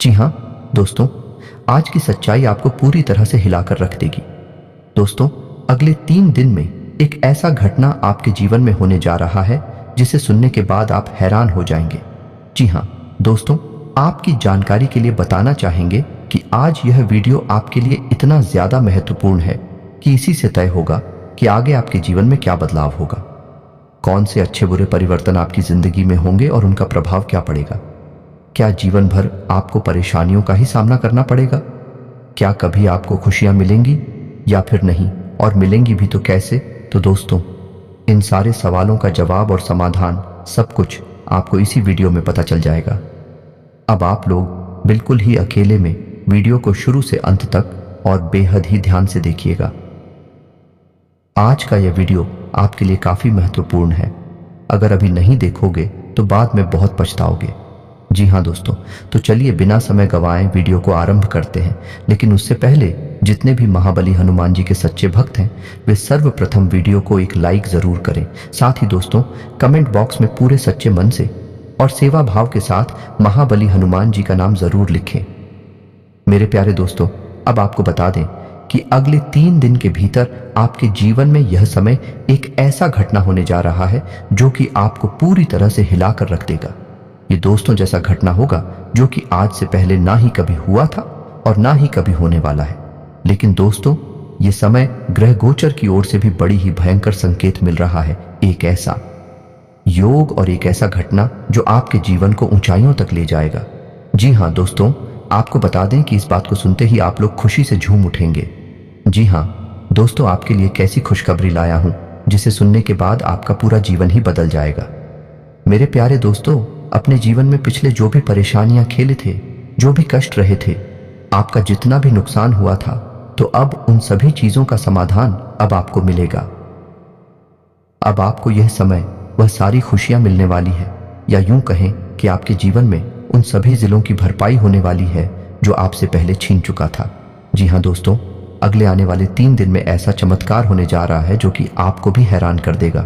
जी हाँ दोस्तों, आज की सच्चाई आपको पूरी तरह से हिलाकर रख देगी। दोस्तों, अगले 3 दिन में एक ऐसा घटना आपके जीवन में होने जा रहा है जिसे सुनने के बाद आप हैरान हो जाएंगे। जी हाँ दोस्तों, आपकी जानकारी के लिए बताना चाहेंगे कि आज यह वीडियो आपके लिए इतना ज़्यादा महत्वपूर्ण है कि इसी से तय होगा कि आगे आपके जीवन में क्या बदलाव होगा, कौन से अच्छे बुरे परिवर्तन आपकी ज़िंदगी में होंगे और उनका प्रभाव क्या पड़ेगा। क्या जीवन भर आपको परेशानियों का ही सामना करना पड़ेगा? क्या कभी आपको खुशियां मिलेंगी या फिर नहीं, और मिलेंगी भी तो कैसे? तो दोस्तों, इन सारे सवालों का जवाब और समाधान सब कुछ आपको इसी वीडियो में पता चल जाएगा। अब आप लोग बिल्कुल ही अकेले में वीडियो को शुरू से अंत तक और बेहद ही ध्यान से देखिएगा। आज का यह वीडियो आपके लिए काफ़ी महत्वपूर्ण है। अगर अभी नहीं देखोगे तो बाद में बहुत पछताओगे। जी हाँ दोस्तों, तो चलिए बिना समय गंवाए वीडियो को आरंभ करते हैं। लेकिन उससे पहले जितने भी महाबली हनुमान जी के सच्चे भक्त हैं वे सर्वप्रथम वीडियो को एक लाइक ज़रूर करें। साथ ही दोस्तों, कमेंट बॉक्स में पूरे सच्चे मन से और सेवा भाव के साथ महाबली हनुमान जी का नाम ज़रूर लिखें। मेरे प्यारे दोस्तों, अब आपको बता दें कि अगले 3 दिन के भीतर आपके जीवन में यह समय एक ऐसा घटना होने जा रहा है जो कि आपको पूरी तरह से हिलाकर रख देगा। ये दोस्तों जैसा घटना होगा जो कि आज से पहले ना ही कभी हुआ था और ना ही कभी होने वाला है। लेकिन दोस्तों, ये समय ग्रह गोचर की ओर से भी बड़ी ही भयंकर संकेत मिल रहा है। एक ऐसा योग और एक ऐसा घटना जो आपके जीवन को ऊंचाइयों तक ले जाएगा। जी हाँ दोस्तों, आपको बता दें कि इस बात को सुनते ही आप लोग खुशी से झूम उठेंगे। जी हाँ दोस्तों, आपके लिए कैसी खुशखबरी लाया हूं जिसे सुनने के बाद आपका पूरा जीवन ही बदल जाएगा। मेरे प्यारे दोस्तों, अपने जीवन में पिछले जो भी परेशानियां खेले थे, जो भी कष्ट रहे थे, आपका जितना भी नुकसान हुआ था, तो अब उन सभी चीजों का समाधान अब आपको मिलेगा। अब आपको यह समय वह सारी खुशियां मिलने वाली है, या यूं कहें कि आपके जीवन में उन सभी जिलों की भरपाई होने वाली है जो आपसे पहले छीन चुका था। जी हाँ दोस्तों, अगले आने वाले 3 दिन में ऐसा चमत्कार होने जा रहा है जो कि आपको भी हैरान कर देगा।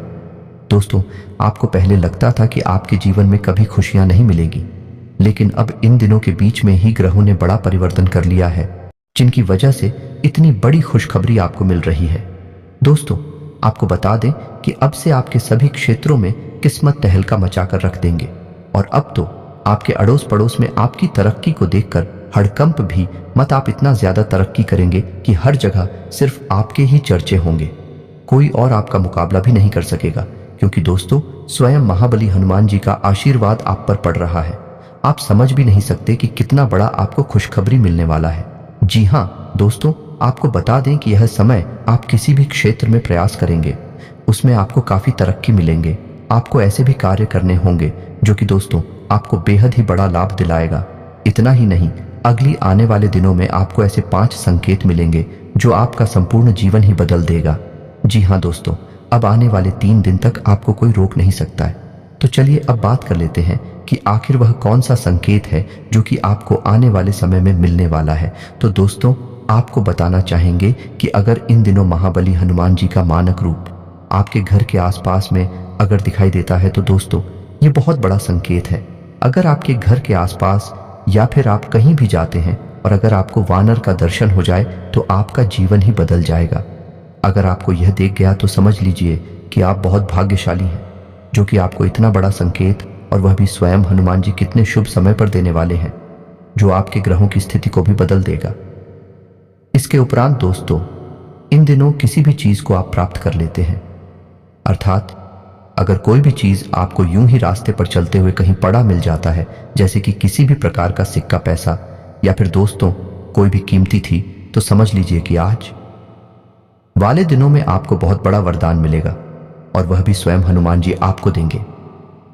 दोस्तों, आपको पहले लगता था कि आपके जीवन में कभी खुशियां नहीं मिलेगी, लेकिन अब इन दिनों के बीच में ही ग्रहों ने बड़ा परिवर्तन कर लिया है, जिनकी वजह से इतनी बड़ी खुशखबरी आपको मिल रही है। दोस्तों, आपको बता दें कि अब से आपके सभी क्षेत्रों में किस्मत तहलका मचाकर रख देंगे, और अब तो आपके अड़ोस पड़ोस में आपकी तरक्की को देखकर हड़कंप भी मत। आप इतना ज्यादा तरक्की करेंगे कि हर जगह सिर्फ आपके ही चर्चे होंगे। कोई और आपका मुकाबला भी नहीं कर सकेगा, क्योंकि दोस्तों, स्वयं महाबली हनुमान जी का आशीर्वाद आप पर पड़ रहा है। आप समझ भी नहीं सकते कि कितना बड़ा आपको खुशखबरी मिलने वाला है। जी हाँ दोस्तों, आपको बता दें कि यह समय आप किसी भी क्षेत्र में प्रयास करेंगे उसमें आपको काफ़ी तरक्की मिलेंगे। आपको ऐसे भी कार्य करने होंगे जो कि दोस्तों आपको बेहद ही बड़ा लाभ दिलाएगा। इतना ही नहीं, अगली आने वाले दिनों में आपको ऐसे 5 संकेत मिलेंगे जो आपका संपूर्ण जीवन ही बदल देगा। जी हाँ दोस्तों, अब आने वाले 3 दिन तक आपको कोई रोक नहीं सकता है। तो चलिए अब बात कर लेते हैं कि आखिर वह कौन सा संकेत है जो कि आपको आने वाले समय में मिलने वाला है। तो दोस्तों, आपको बताना चाहेंगे कि अगर इन दिनों महाबली हनुमान जी का मानक रूप आपके घर के आसपास में अगर दिखाई देता है तो दोस्तों ये बहुत बड़ा संकेत है। अगर आपके घर के आसपास या फिर आप कहीं भी जाते हैं और अगर आपको वानर का दर्शन हो जाए तो आपका जीवन ही बदल जाएगा। अगर आपको यह देख गया तो समझ लीजिए कि आप बहुत भाग्यशाली हैं, जो कि आपको इतना बड़ा संकेत, और वह भी स्वयं हनुमान जी कितने शुभ समय पर देने वाले हैं, जो आपके ग्रहों की स्थिति को भी बदल देगा। इसके उपरांत दोस्तों, इन दिनों किसी भी चीज को आप प्राप्त कर लेते हैं, अर्थात अगर कोई भी चीज आपको यूं ही रास्ते पर चलते हुए कहीं पड़ा मिल जाता है, जैसे कि किसी भी प्रकार का सिक्का, पैसा, या फिर दोस्तों कोई भी कीमती थी, तो समझ लीजिए कि आज वाले दिनों में आपको बहुत बड़ा वरदान मिलेगा, और वह भी स्वयं हनुमान जी आपको देंगे।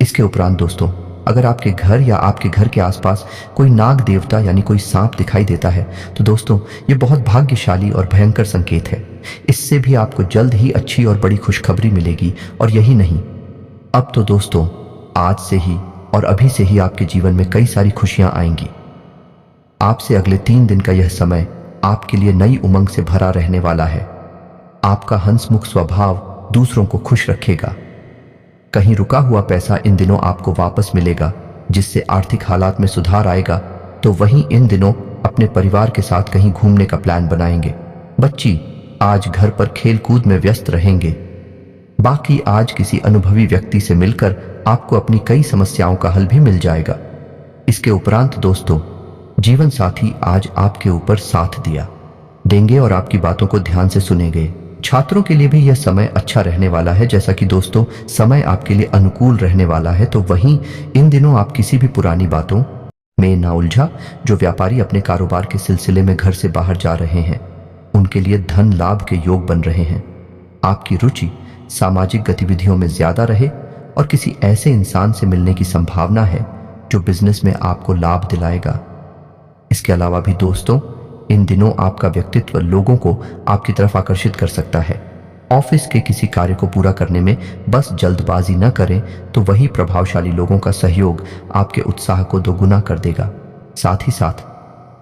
इसके उपरांत दोस्तों, अगर आपके घर या आपके घर के आसपास कोई नाग देवता यानी कोई सांप दिखाई देता है तो दोस्तों ये बहुत भाग्यशाली और भयंकर संकेत है। इससे भी आपको जल्द ही अच्छी और बड़ी खुशखबरी मिलेगी। और यही नहीं, अब तो दोस्तों आज से ही और अभी से ही आपके जीवन में कई सारी खुशियां आएंगी। आपसे अगले 3 दिन का यह समय आपके लिए नई उमंग से भरा रहने वाला है। आपका हंसमुख स्वभाव दूसरों को खुश रखेगा। कहीं रुका हुआ पैसा इन दिनों आपको वापस मिलेगा, जिससे आर्थिक हालात में सुधार आएगा तो वहीं इन दिनों अपने परिवार के साथ कहीं घूमने का प्लान बनाएंगे। बच्ची आज घर पर खेल कूद में व्यस्त रहेंगे। बाकी आज किसी अनुभवी व्यक्ति से मिलकर आपको अपनी कई समस्याओं का हल भी मिल जाएगा। इसके उपरांत दोस्तों, जीवन साथी आज आपके ऊपर साथ दिया देंगे और आपकी बातों को ध्यान से सुनेंगे। छात्रों के लिए भी यह समय अच्छा रहने वाला है। जैसा कि दोस्तों समय आपके लिए अनुकूल रहने वाला है, तो वहीं इन दिनों आप किसी भी पुरानी बातों में ना उलझा। जो व्यापारी अपने कारोबार के सिलसिले में घर से बाहर जा रहे हैं, उनके लिए धन लाभ के योग बन रहे हैं। आपकी रुचि सामाजिक गतिविधियों में ज्यादा रहे और किसी ऐसे इंसान से मिलने की संभावना है जो बिजनेस में आपको लाभ दिलाएगा। इसके अलावा भी दोस्तों, इन दिनों आपका व्यक्तित्व लोगों को आपकी तरफ आकर्षित कर सकता है। ऑफिस के किसी कार्य को पूरा करने में बस जल्दबाजी न करें, तो वही प्रभावशाली लोगों का सहयोग आपके उत्साह को दोगुना कर देगा। साथ ही साथ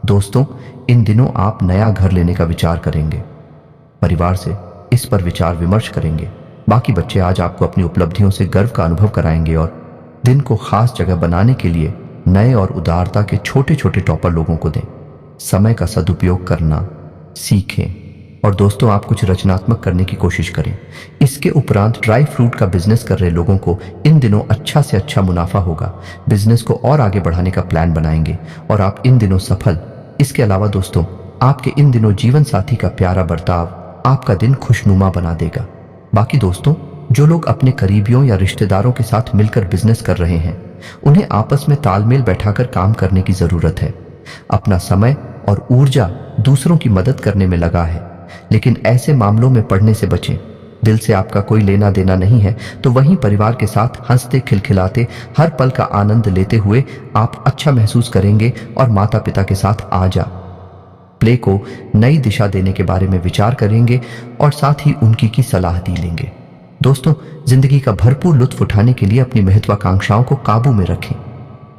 दोस्तों, इन दिनों आप नया घर लेने का विचार करेंगे। परिवार से इस पर विचार विमर्श करेंगे। बाकी बच्चे आज आपको अपनी उपलब्धियों से गर्व का अनुभव कराएंगे और दिन को खास जगह बनाने के लिए नए और उदारता के छोटे छोटे टॉपर लोगों को दें। समय का सदुपयोग करना सीखें और दोस्तों आप कुछ रचनात्मक करने की कोशिश करें। इसके उपरांत ड्राई फ्रूट का बिजनेस कर रहे लोगों को इन दिनों अच्छा से अच्छा मुनाफा होगा। बिजनेस को और आगे बढ़ाने का प्लान बनाएंगे और आप इन दिनों सफल। इसके अलावा दोस्तों, आपके इन दिनों जीवन साथी का प्यारा बर्ताव आपका दिन खुशनुमा बना देगा। बाकी दोस्तों, जो लोग अपने करीबियों या रिश्तेदारों के साथ मिलकर बिजनेस कर रहे हैं, उन्हें आपस में तालमेल बैठाकर काम करने की जरूरत है। अपना समय और ऊर्जा दूसरों की मदद करने में लगा है, लेकिन ऐसे मामलों में पड़ने से बचें। दिल से आपका कोई लेना देना नहीं है, तो वहीं परिवार के साथ हंसते खिलखिलाते हर पल का आनंद लेते हुए आप अच्छा महसूस करेंगे और माता पिता के साथ आजा प्ले को नई दिशा देने के बारे में विचार करेंगे और साथ ही उनकी की सलाह दी लेंगे। दोस्तों, जिंदगी का भरपूर लुत्फ उठाने के लिए अपनी महत्वाकांक्षाओं को काबू में रखें।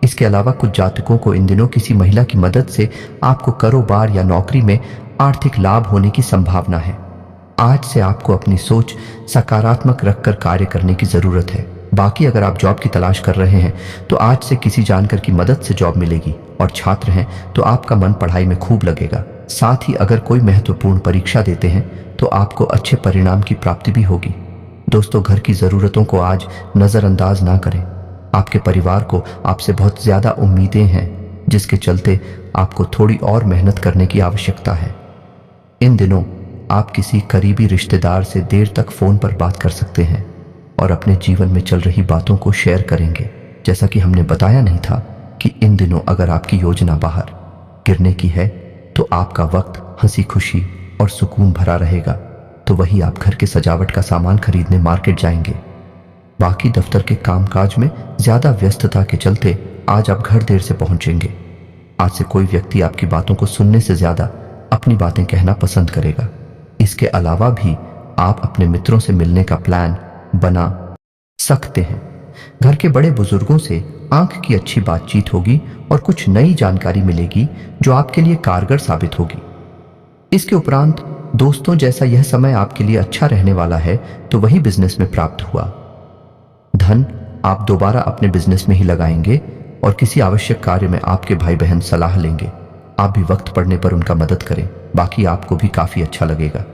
इसके अलावा कुछ जातकों को इन दिनों किसी महिला की मदद से आपको कारोबार या नौकरी में आर्थिक लाभ होने की संभावना है। आज से आपको अपनी सोच सकारात्मक रखकर कार्य करने की जरूरत है। बाकी अगर आप जॉब की तलाश कर रहे हैं, तो आज से किसी जानकर की मदद से जॉब मिलेगी और छात्र हैं तो आपका मन पढ़ाई में खूब लगेगा। साथ ही अगर कोई महत्वपूर्ण परीक्षा देते हैं तो आपको अच्छे परिणाम की प्राप्ति भी होगी। दोस्तों, घर की जरूरतों को आज नजरअंदाज ना करें। आपके परिवार को आपसे बहुत ज्यादा उम्मीदें हैं, जिसके चलते आपको थोड़ी और मेहनत करने की आवश्यकता है। इन दिनों आप किसी करीबी रिश्तेदार से देर तक फोन पर बात कर सकते हैं और अपने जीवन में चल रही बातों को शेयर करेंगे। जैसा कि हमने बताया नहीं था कि इन दिनों अगर आपकी योजना बाहर गिरने की है, तो आपका वक्त हंसी खुशी और सुकून भरा रहेगा। तो वही आप घर के सजावट का सामान खरीदने मार्केट जाएंगे। बाकी दफ्तर के कामकाज में ज्यादा व्यस्तता के चलते आज आप घर देर से पहुंचेंगे। आज से कोई व्यक्ति आपकी बातों को सुनने से ज्यादा अपनी बातें कहना पसंद करेगा। इसके अलावा भी आप अपने मित्रों से मिलने का प्लान बना सकते हैं। घर के बड़े बुजुर्गों से आंख की अच्छी बातचीत होगी और कुछ नई जानकारी मिलेगी जो आपके लिए कारगर साबित होगी। इसके उपरांत दोस्तों, जैसा यह समय आपके लिए अच्छा रहने वाला है, तो वही बिजनेस में प्राप्त हुआ धन आप दोबारा अपने बिजनेस में ही लगाएंगे और किसी आवश्यक कार्य में आपके भाई बहन सलाह लेंगे। आप भी वक्त पड़ने पर उनका मदद करें। बाकी आपको भी काफी अच्छा लगेगा।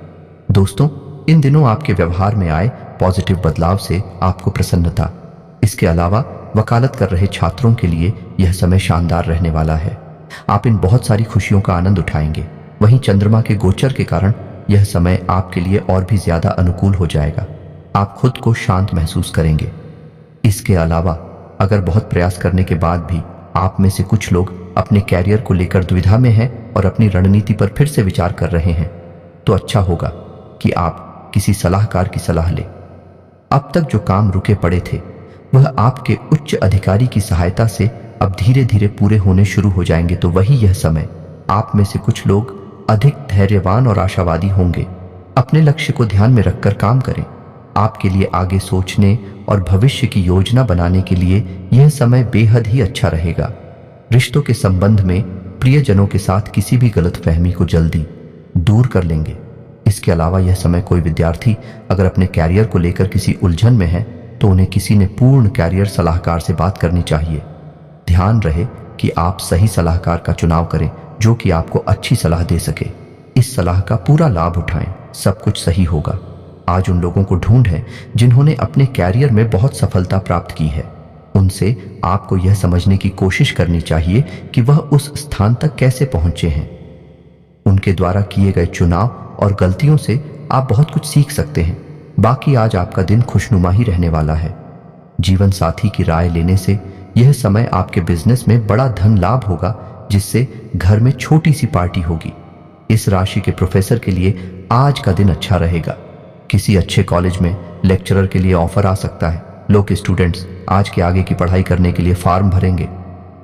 दोस्तों, इन दिनों आपके व्यवहार में आए पॉजिटिव बदलाव से आपको प्रसन्नता। इसके अलावा वकालत कर रहे छात्रों के लिए यह समय शानदार रहने वाला है। आप इन बहुत सारी खुशियों का आनंद उठाएंगे। वहीं चंद्रमा के गोचर के कारण यह समय आपके लिए और भी ज्यादा अनुकूल हो जाएगा। आप खुद को शांत महसूस करेंगे। इसके अलावा अगर बहुत प्रयास करने के बाद भी आप में से कुछ लोग अपने कैरियर को लेकर दुविधा में हैं और अपनी रणनीति पर फिर से विचार कर रहे हैं, तो अच्छा होगा कि आप किसी सलाहकार की सलाह लें। अब तक जो काम रुके पड़े थे, वह आपके उच्च अधिकारी की सहायता से अब धीरे धीरे पूरे होने शुरू हो जाएंगे। तो वही यह समय आप में से कुछ लोग अधिक धैर्यवान और आशावादी होंगे। अपने लक्ष्य को ध्यान में रखकर काम करें। आपके लिए आगे सोचने और भविष्य की योजना बनाने के लिए यह समय बेहद ही अच्छा रहेगा। रिश्तों के संबंध में प्रियजनों के साथ किसी भी गलतफहमी को जल्दी दूर कर लेंगे। इसके अलावा यह समय कोई विद्यार्थी अगर अपने कैरियर को लेकर किसी उलझन में है, तो उन्हें किसी ने पूर्ण कैरियर सलाहकार से बात करनी चाहिए। ध्यान रहे कि आप सही सलाहकार का चुनाव करें जो कि आपको अच्छी सलाह दे सके। इस सलाह का पूरा लाभ उठाएं, सब कुछ सही होगा। आज उन लोगों को ढूंढ है जिन्होंने अपने कैरियर में बहुत सफलता प्राप्त की है। उनसे आपको यह समझने की कोशिश करनी चाहिए कि वह उस स्थान तक कैसे पहुंचे हैं। उनके द्वारा किए गए चुनाव और गलतियों से आप बहुत कुछ सीख सकते हैं। बाकी आज आपका दिन खुशनुमा ही रहने वाला है। जीवन साथी की राय लेने से यह समय आपके बिजनेस में बड़ा धन लाभ होगा, जिससे घर में छोटी सी पार्टी होगी। इस राशि के प्रोफेसर के लिए आज का दिन अच्छा रहेगा। किसी अच्छे कॉलेज में लेक्चरर के लिए ऑफर आ सकता है। लोग स्टूडेंट्स आज के आगे की पढ़ाई करने के लिए फॉर्म भरेंगे।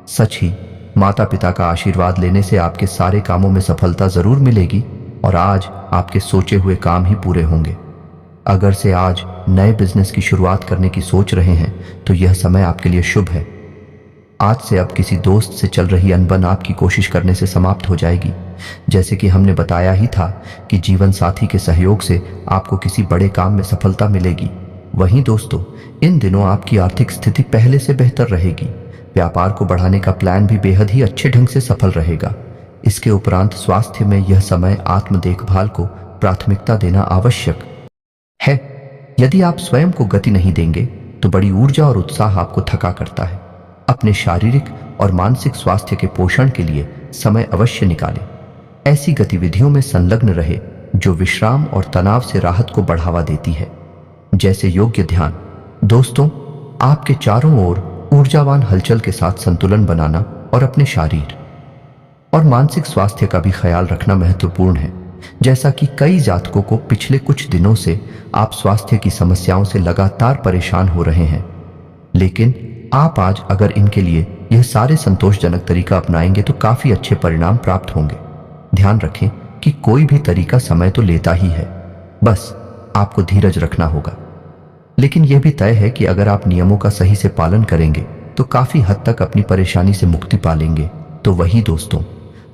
सच ही माता पिता का आशीर्वाद लेने से आपके सारे कामों में सफलता जरूर मिलेगी और आज आपके सोचे हुए काम ही पूरे होंगे। अगर से आज नए बिजनेस की शुरुआत करने की सोच रहे हैं तो यह समय आपके लिए शुभ है। आज से अब किसी दोस्त से चल रही अनबन आपकी कोशिश करने से समाप्त हो जाएगी। जैसे कि हमने बताया ही था कि जीवन साथी के सहयोग से आपको किसी बड़े काम में सफलता मिलेगी। वहीं दोस्तों, इन दिनों आपकी आर्थिक स्थिति पहले से बेहतर रहेगी। व्यापार को बढ़ाने का प्लान भी बेहद ही अच्छे ढंग से सफल रहेगा। इसके उपरांत स्वास्थ्य में यह समय आत्म देखभाल को प्राथमिकता देना आवश्यक है। यदि आप स्वयं को गति नहीं देंगे तो बड़ी ऊर्जा और उत्साह आपको थका करता है। अपने शारीरिक और मानसिक स्वास्थ्य के पोषण के लिए समय अवश्य निकालें। ऐसी गतिविधियों में संलग्न रहे जो विश्राम और तनाव से राहत को बढ़ावा देती है, जैसे योग्य ध्यान। दोस्तों, आपके चारों ओर ऊर्जावान हलचल के साथ संतुलन बनाना और अपने शारीर और मानसिक स्वास्थ्य का भी ख्याल रखना महत्वपूर्ण है। जैसा कि कई जातकों को पिछले कुछ दिनों से आप स्वास्थ्य की समस्याओं से लगातार परेशान हो रहे हैं, लेकिन आप आज अगर इनके लिए यह सारे संतोषजनक तरीका अपनाएंगे तो काफी अच्छे परिणाम प्राप्त होंगे। ध्यान रखें कि कोई भी तरीका समय तो लेता ही है, बस आपको धीरज रखना होगा। लेकिन यह भी तय है कि अगर आप नियमों का सही से पालन करेंगे तो काफी हद तक अपनी परेशानी से मुक्ति पा लेंगे। तो वही दोस्तों,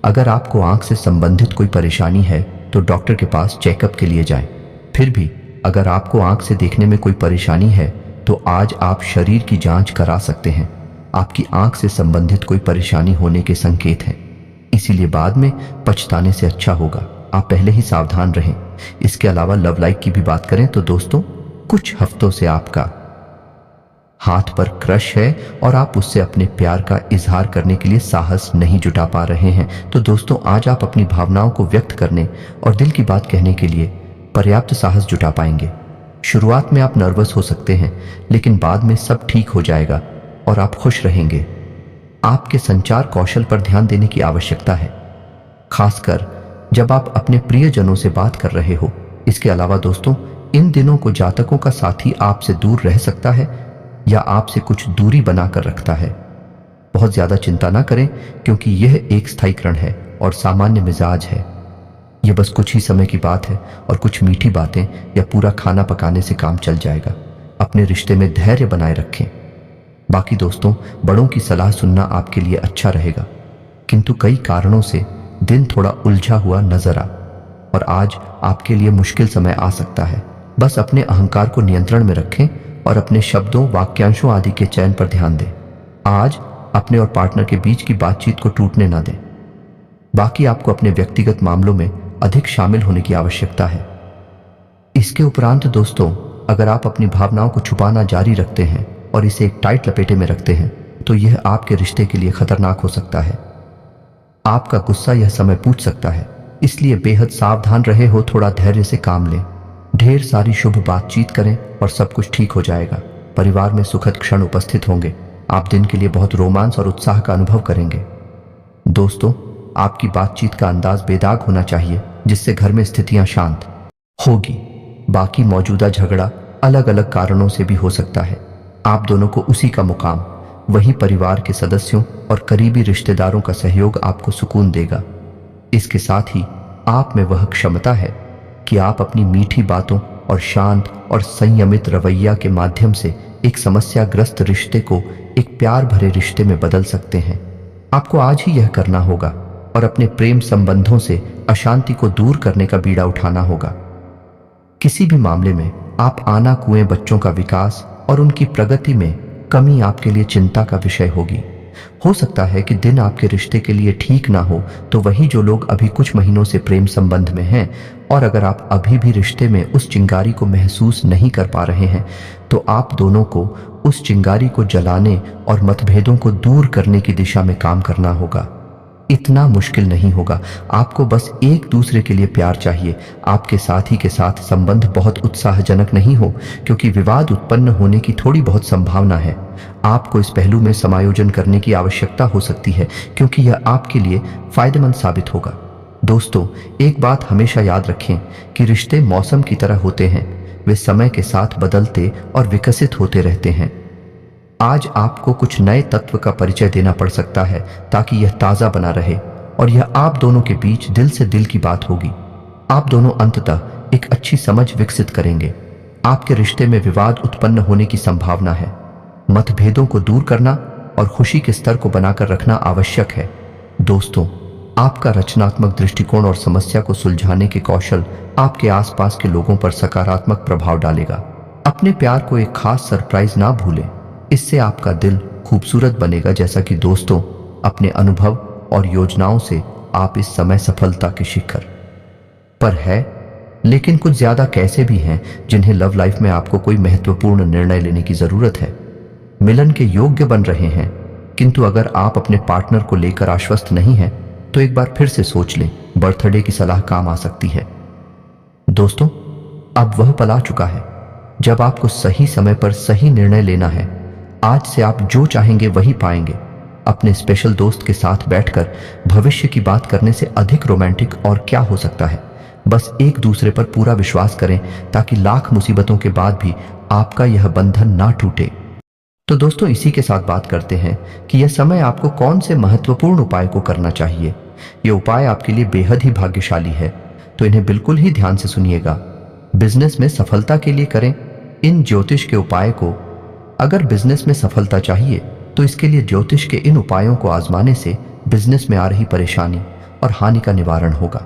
अगर आपको आंख से संबंधित कोई परेशानी है तो डॉक्टर के पास चेकअप के लिए जाएं। फिर भी अगर आपको आंख से देखने में कोई परेशानी है तो आज आप शरीर की जांच करा सकते हैं। आपकी आंख से संबंधित कोई परेशानी होने के संकेत हैं, इसीलिए बाद में पछताने से अच्छा होगा आप पहले ही सावधान रहें। इसके अलावा लव लाइफ की भी बात करें तो दोस्तों, कुछ हफ्तों से आपका हाथ पर क्रश है और आप उससे अपने प्यार का इजहार करने के लिए साहस नहीं जुटा पा रहे हैं। तो दोस्तों, आज आप अपनी भावनाओं को व्यक्त करने और दिल की बात कहने के लिए पर्याप्त साहस जुटा पाएंगे। शुरुआत में आप नर्वस हो सकते हैं, लेकिन बाद में सब ठीक हो जाएगा और आप खुश रहेंगे। आपके संचार कौशल पर ध्यान देने की आवश्यकता है, खासकर जब आप अपने प्रियजनों से बात कर रहे हो। इसके अलावा दोस्तों, इन दिनों को जातकों का साथी आपसे दूर रह सकता है या आपसे कुछ दूरी बनाकर रखता है। बहुत ज्यादा चिंता ना करें, क्योंकि यह एक स्थायीकरण है और सामान्य मिजाज है। यह बस कुछ ही समय की बात है और कुछ मीठी बातें या पूरा खाना पकाने से काम चल जाएगा। अपने रिश्ते में धैर्य बनाए रखें। बाकी दोस्तों, बड़ों की सलाह सुनना आपके लिए अच्छा रहेगा, किंतु कई कारणों से दिन थोड़ा उलझा हुआ नजर आ और आज आपके लिए मुश्किल समय आ सकता है। बस अपने अहंकार को नियंत्रण में रखें और अपने शब्दों, वाक्यांशों आदि के चयन पर ध्यान दें। आज अपने और पार्टनर के बीच की बातचीत को टूटने ना दें। बाकी आपको अपने व्यक्तिगत मामलों में अधिक शामिल होने की आवश्यकता है। इसके उपरांत दोस्तों, अगर आप अपनी भावनाओं को छुपाना जारी रखते हैं और इसे एक टाइट लपेटे में रखते हैं तो यह आपके रिश्ते के लिए खतरनाक हो सकता है। आपका गुस्सा यह समय पूछ सकता है, इसलिए बेहद सावधान रहे हो। थोड़ा धैर्य से काम लें, ढेर सारी शुभ बातचीत करें और सब कुछ ठीक हो जाएगा। परिवार में सुखद क्षण उपस्थित होंगे। आप दिन के लिए बहुत रोमांस और उत्साह का अनुभव करेंगे। दोस्तों, आपकी बातचीत का अंदाज बेदाग होना चाहिए, जिससे घर में स्थितियां शांत होगी। बाकी मौजूदा झगड़ा अलग अलग कारणों से भी हो सकता है। आप दोनों को उसी का मुकाम, वही परिवार के सदस्यों और करीबी रिश्तेदारों का सहयोग आपको सुकून देगा। इसके साथ ही आप में वह क्षमता है कि आप अपनी मीठी बातों और शांत और संयमित रवैया के माध्यम से एक समस्याग्रस्त रिश्ते को एक प्यार भरे रिश्ते में बदल सकते हैं। आपको आज ही यह करना होगा और अपने प्रेम संबंधों से अशांति को दूर करने का बीड़ा उठाना होगा। किसी भी मामले में आप आना कुएं बच्चों का विकास और उनकी प्रगति में कमी आपके लिए चिंता का विषय होगी। हो सकता है कि दिन आपके रिश्ते के लिए ठीक ना हो, तो वही जो लोग अभी कुछ महीनों से प्रेम संबंध में हैं और अगर आप अभी भी रिश्ते में उस चिंगारी को महसूस नहीं कर पा रहे हैं, तो आप दोनों को उस चिंगारी को जलाने और मतभेदों को दूर करने की दिशा में काम करना होगा। इतना मुश्किल नहीं होगा, आपको बस एक दूसरे के लिए प्यार चाहिए। आपके साथी के साथ संबंध बहुत उत्साहजनक नहीं हो, क्योंकि विवाद उत्पन्न होने की थोड़ी बहुत संभावना है। आपको इस पहलू में समायोजन करने की आवश्यकता हो सकती है, क्योंकि यह आपके लिए फायदेमंद साबित होगा। दोस्तों, एक बात हमेशा याद रखें कि रिश्ते मौसम की तरह होते हैं, वे समय के साथ बदलते और विकसित होते रहते हैं। आज आपको कुछ नए तत्व का परिचय देना पड़ सकता है ताकि यह ताज़ा बना रहे, और यह आप दोनों के बीच दिल से दिल की बात होगी। आप दोनों अंततः एक अच्छी समझ विकसित करेंगे। आपके रिश्ते में विवाद उत्पन्न होने की संभावना है। मतभेदों को दूर करना और खुशी के स्तर को बनाकर रखना आवश्यक है। दोस्तों, आपका रचनात्मक दृष्टिकोण और समस्या को सुलझाने के कौशल आपके आसपास के लोगों पर सकारात्मक प्रभाव डालेगा। अपने प्यार को एक खास सरप्राइज ना भूलें, इससे आपका दिल खूबसूरत बनेगा। जैसा कि दोस्तों, अपने अनुभव और योजनाओं से आप इस समय सफलता के शिखर पर है, लेकिन कुछ ज्यादा कैसे भी हैं जिन्हें लव लाइफ में आपको कोई महत्वपूर्ण निर्णय लेने की जरूरत है। मिलन के योग्य बन रहे हैं, किंतु अगर आप अपने पार्टनर को लेकर आश्वस्त नहीं हैं, तो एक बार फिर से सोच लें। बर्थडे की सलाह काम आ सकती है। दोस्तों, अब वह पल आ चुका है जब आपको सही समय पर सही निर्णय लेना है। आज से आप जो चाहेंगे वही पाएंगे। अपने स्पेशल दोस्त के साथ बैठकर भविष्य की बात करने से अधिक रोमांटिक और क्या हो सकता है। बस एक दूसरे पर पूरा विश्वास करें ताकि लाख मुसीबतों के बाद भी आपका यह बंधन ना टूटे। तो दोस्तों, इसी के साथ बात करते हैं कि यह समय आपको कौन से महत्वपूर्ण उपाय को करना चाहिए। ये उपाय आपके लिए बेहद ही भाग्यशाली है, तो इन्हें बिल्कुल ही ध्यान से सुनिएगा। बिजनेस में सफलता के लिए करें इन ज्योतिष के उपाय को। अगर बिजनेस में सफलता चाहिए तो इसके लिए ज्योतिष के इन उपायों को आजमाने से बिजनेस में आ रही परेशानी और हानि का निवारण होगा।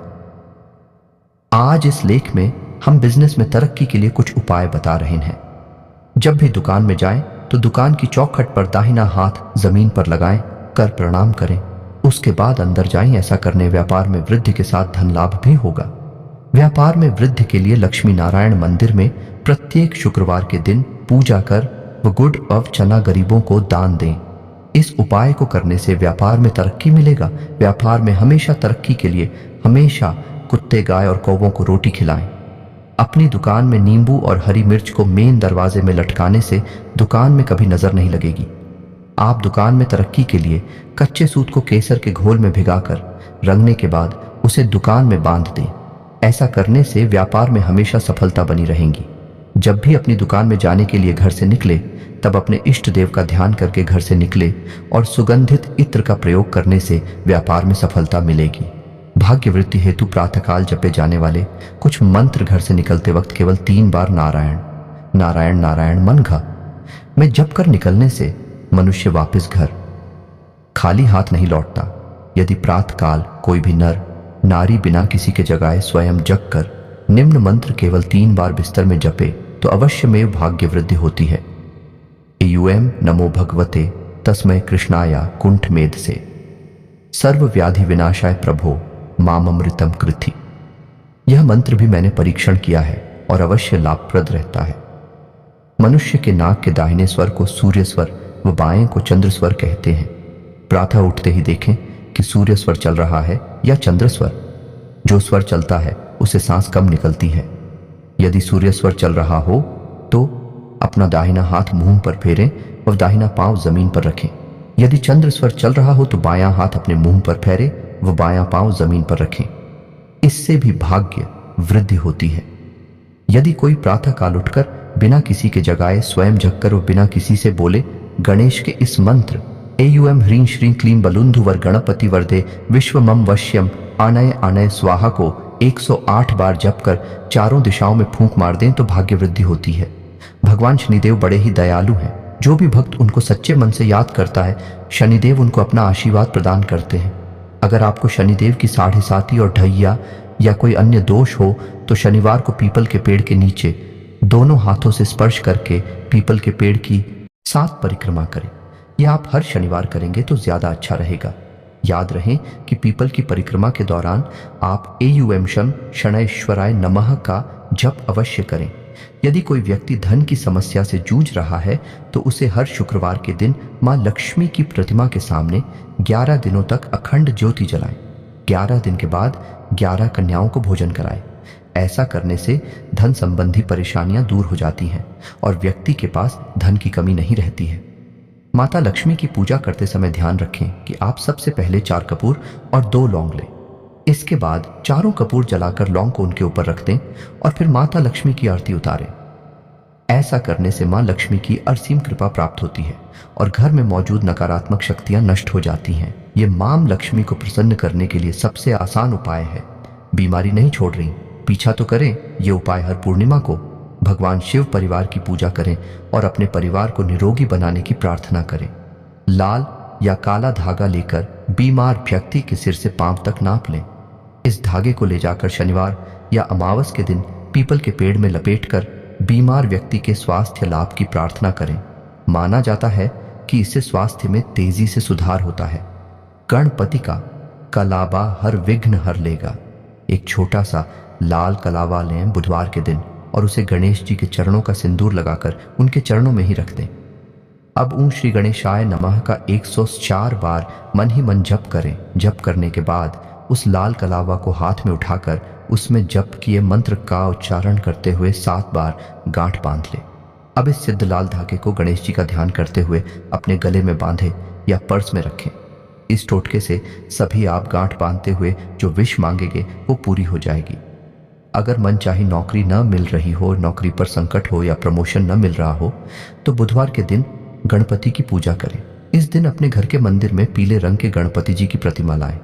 आज इस लेख में हम बिजनेस में तरक्की के लिए कुछ उपाय बता रहे हैं। जब भी दुकान में जाएं तो दुकान की चौखट पर दाहिना हाथ जमीन पर लगाएं, कर प्रणाम करें। उसके बाद अंदर जाएं। ऐसा करने व्यापार में वृद्धि के साथ धन लाभ भी होगा। व्यापार में वृद्धि के लिए लक्ष्मी नारायण मंदिर में प्रत्येक शुक्रवार के दिन पूजा कर व गुड़ और चना गरीबों को दान दें। इस उपाय को करने से व्यापार में तरक्की मिलेगा। व्यापार में हमेशा तरक्की के लिए हमेशा कुत्ते, गाय और कौवों को रोटी खिलाएं। अपनी दुकान में नींबू और हरी मिर्च को मेन दरवाजे में लटकाने से दुकान में कभी नजर नहीं लगेगी। आप दुकान में तरक्की के लिए कच्चे सूत को केसर के घोल में भिगाकर रंगने के बाद उसे दुकान में बांध दें। ऐसा करने से व्यापार में हमेशा सफलता बनी रहेगी। जब भी अपनी दुकान में जाने के लिए घर से निकले, तब अपने इष्ट देव का ध्यान करके घर से निकले और सुगंधित इत्र का प्रयोग करने से व्यापार में सफलता मिलेगी। भाग्य वृद्धि हेतु प्रातःकाल जपे जाने वाले कुछ मंत्र घर से निकलते वक्त केवल 3 बार नारायण नारायण नारायण मन घा में जप कर निकलने से मनुष्य वापस घर खाली हाथ नहीं लौटता। यदि प्रातःकाल कोई भी नर नारी बिना किसी के जगाए स्वयं जग कर निम्न मंत्र केवल 3 बार बिस्तर में जपे तो अवश्य में भाग्य वृद्धि होती है। एयूएम नमो भगवते तस्मय कृष्णाया कुंठ मेध से सर्व व्याधि विनाशाय प्रभो मामृतम कृति। यह मंत्र भी मैंने परीक्षण किया है और अवश्य लाभप्रद रहता है। मनुष्य के नाक के दाहिने स्वर को सूर्य स्वर व बाएं को चंद्र स्वर कहते हैं। प्रातः उठते ही देखें कि सूर्य स्वर चल रहा है या चंद्र स्वर। जो स्वर चलता है उसे सांस कम निकलती है। यदि सूर्य स्वर चल रहा हो तो अपना दाहिना हाथ मुंह पर फेरें और दाहिना पांव जमीन पर रखें। यदि चंद्र स्वर चल रहा हो तो बायां हाथ अपने मुंह पर फेरे व बायां पांव जमीन पर रखें। इससे भी भाग्य वृद्धि होती है। यदि कोई प्रातः काल उठकर बिना किसी के जगाए स्वयं जगकर और बिना किसी से बोले गणेश के इस मंत्र एयूएम ह्रीं श्रीं क्लीं बलुंधु वर गणपति वरदे विश्वमम वश्यम आनय आनय स्वाहा को 108 बार जप कर चारों दिशाओं में फूंक मार दें तो भाग्य वृद्धि होती है। भगवान शनिदेव बड़े ही दयालु हैं। जो भी भक्त उनको सच्चे मन से याद करता है, शनिदेव उनको अपना आशीर्वाद प्रदान करते हैं। अगर आपको शनिदेव की 7.5 और ढैया या कोई अन्य दोष हो तो शनिवार को पीपल के पेड़ के नीचे दोनों हाथों से स्पर्श करके पीपल के पेड़ की 7 परिक्रमा करें। यह आप हर शनिवार करेंगे तो ज़्यादा अच्छा रहेगा। याद रहे कि पीपल की परिक्रमा के दौरान आप एयुएम शम शनैश्वराय नमः का जप अवश्य करें। यदि कोई व्यक्ति धन की समस्या से जूझ रहा है तो उसे हर शुक्रवार के दिन मां लक्ष्मी की प्रतिमा के सामने 11 दिनों तक अखंड ज्योति जलाएं। 11 दिन के बाद 11 कन्याओं को भोजन कराएं। ऐसा करने से धन संबंधी परेशानियां दूर हो जाती हैं और व्यक्ति के पास धन की कमी नहीं रहती है। माता लक्ष्मी की पूजा करते समय ध्यान रखें कि आप सबसे पहले 4 कपूर और 2 लौंग लें। इसके बाद चारों कपूर जलाकर लौंग को उनके ऊपर रख दें और फिर माता लक्ष्मी की आरती उतारें। ऐसा करने से मां लक्ष्मी की असीम कृपा प्राप्त होती है और घर में मौजूद नकारात्मक शक्तियां नष्ट हो जाती हैं। ये मां लक्ष्मी को प्रसन्न करने के लिए सबसे आसान उपाय है। बीमारी नहीं छोड़ रही, पीछा तो करें। ये उपाय हर पूर्णिमा को भगवान शिव परिवार की पूजा करें और अपने परिवार को निरोगी बनाने की प्रार्थना करें। लाल या काला धागा लेकर बीमार व्यक्ति के सिर से पांव तक नाप लें। इस धागे को ले जाकर शनिवार या अमावस के दिन पीपल के पेड़ में लपेटकर बीमार व्यक्ति के स्वास्थ्य लाभ की प्रार्थना करें। माना जाता है कि इससे स्वास्थ्य में तेजी से सुधार होता है। गणपति का कलावा हर विघ्न हर लेगा। एक छोटा सा लाल कलावा लें बुधवार के दिन और उसे गणेश जी के चरणों का सिंदूर लगाकर उनके चरणों में ही रख दें। अब ओम श्री गणेशाय नमः का 104 बार मन ही मन जप करें। जप करने के बाद उस लाल कलावा को हाथ में उठाकर उसमें जप किए मंत्र का उच्चारण करते हुए 7 बार गांठ बांध ले। अब इस सिद्ध लाल धागे को गणेश जी का ध्यान करते हुए अपने गले में बांधे या पर्स में रखें। इस टोटके से सभी आप गांठ बांधते हुए जो विश मांगेंगे वो पूरी हो जाएगी। अगर मनचाही नौकरी न मिल रही हो, नौकरी पर संकट हो या प्रमोशन न मिल रहा हो तो बुधवार के दिन गणपति की पूजा करें। इस दिन अपने घर के मंदिर में पीले रंग के गणपति जी की प्रतिमा लाएं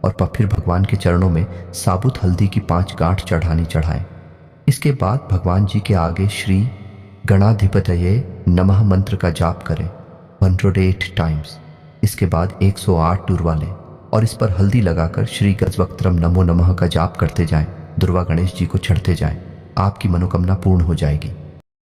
और फिर भगवान के चरणों में साबुत हल्दी की 5 गांठ चढ़ाएं। इसके बाद भगवान जी के आगे श्री गणाधिपतये नमः मंत्र का जाप करें 108 टाइम्स। इसके बाद 108 दुर्वा लें और इस पर हल्दी लगाकर श्री गजवक्त्रम नमो नमः का जाप करते जाएं। दुर्वा गणेश जी को चढ़ते जाएं। आपकी मनोकामना पूर्ण हो जाएगी।